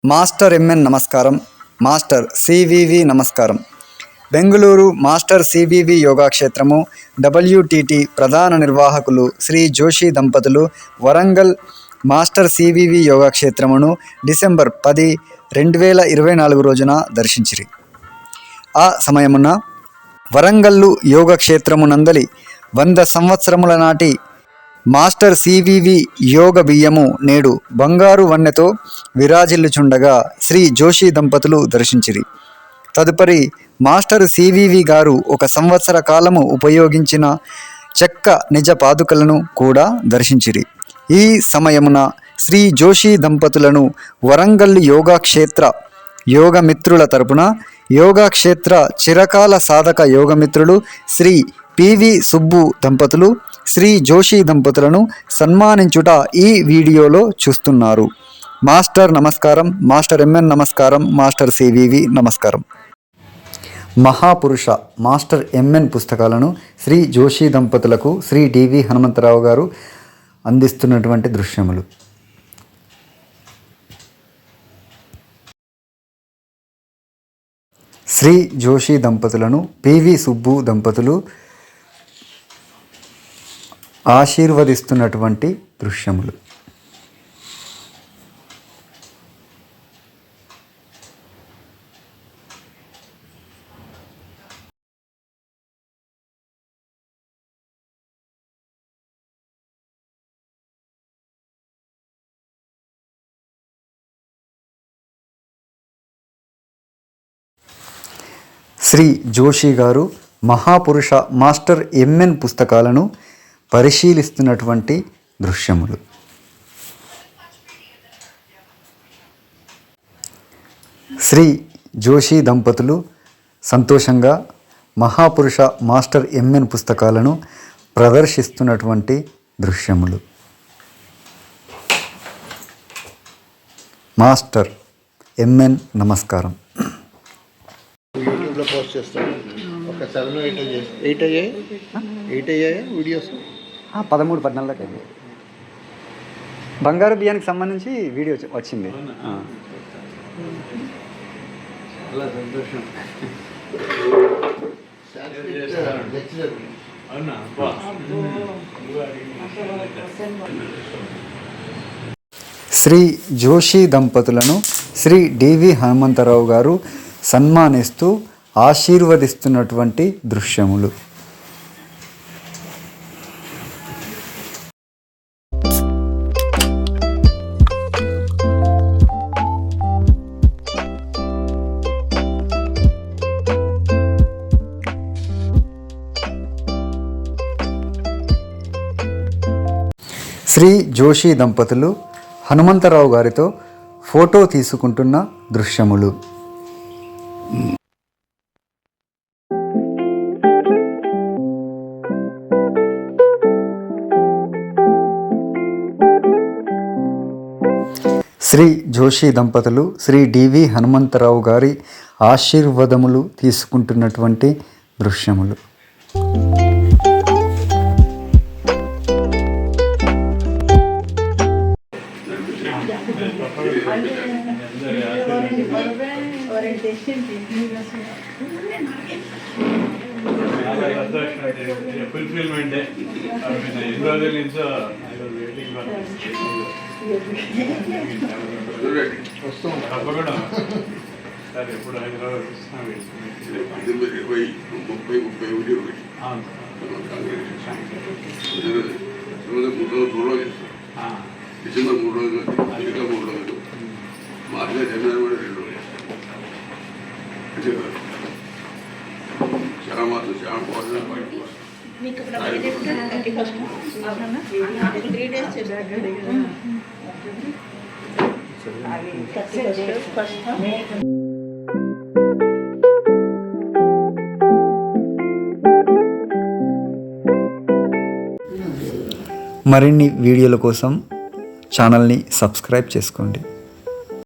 Master MN నమస్కారం. Master CVV నమస్కారం. Bengaluru master CVV యోగాక్షేత్రము WTT ప్రధాన నిర్వాహకులు శ్రీ జోషి దంపతులు వరంగల్ మాస్టర్ సివివి యోగాక్షేత్రమును డిసెంబర్ 10, 2024 రోజున దర్శించిరి. ఆ సమయమున వరంగల్లు యోగక్షేత్రమునందలి 100 సంవత్సరముల నాటి మాస్టర్ సివివి యోగ బియ్యము నేడు బంగారు వన్నెతో విరాజిల్లుచుండగా శ్రీ జోషి దంపతులు దర్శించిరి. తదుపరి మాస్టర్ సివివి గారు 1 సంవత్సర కాలము ఉపయోగించిన చెక్క నిజ పాదుకలను కూడా దర్శించిరి. ఈ సమయమున శ్రీ జోషి దంపతులను వరంగల్ యోగాక్షేత్ర యోగమిత్రుల తరపున యోగాక్షేత్ర చిరకాల సాధక యోగమిత్రులు శ్రీ పివి సుబ్బు దంపతులు శ్రీ జోషి దంపతులను సన్మానించుట ఈ వీడియోలో చూస్తున్నారు. మాస్టర్ నమస్కారం. మాస్టర్ ఎంఎన్ నమస్కారం. మాస్టర్ సివివి నమస్కారం. మహాపురుష మాస్టర్ ఎంఎన్ పుస్తకాలను శ్రీ జోషి దంపతులకు శ్రీ డివి హనుమంతరావు గారు అందిస్తున్నటువంటి దృశ్యములు. శ్రీ జోషి దంపతులను పివి సుబ్బు దంపతులు ఆశీర్వదిస్తున్నటువంటి దృశ్యములు. శ్రీ జోషి గారు మహాపురుష మాస్టర్ ఎంఎన్ పుస్తకాలను పరిశీలిస్తున్నటువంటి దృశ్యములు. శ్రీ జోషి దంపతులు సంతోషంగా మహాపురుష మాస్టర్ ఎంఎన్ పుస్తకాలను ప్రదర్శిస్తున్నటువంటి దృశ్యములు. మాస్టర్ ఎంఎన్ నమస్కారం. యూట్యూబ్లో పోస్ట్ చేస్తాను. ఒక 7 8 అయ్యాయి వీడియోస్. 13, 14 అయింది. బంగారు బియ్యానికి సంబంధించి వీడియో వచ్చింది. శ్రీ జోషి దంపతులను శ్రీ డివి హనుమంతరావు గారు సన్మానిస్తూ ఆశీర్వదిస్తున్నటువంటి దృశ్యములు. శ్రీ జోషి దంపతులు హనుమంతరావు గారితో ఫోటో తీసుకుంటున్న దృశ్యములు. శ్రీ జోషి దంపతులు శ్రీ డివి హనుమంతరావు గారి ఆశీర్వాదములు తీసుకుంటున్నటువంటి దృశ్యములు. సార్ ఎప్పుడు హైదరాబాద్ డిసెంబర్ 3 రోజులు, ఇంకా 3 రోజులు, మార్చిలో జనవరి కూడా 2 రోజులు. చాలా మాత్రం చాలా పోవాలి. మరిన్ని వీడియోల కోసం ఛానల్ని సబ్స్క్రైబ్ చేసుకోండి.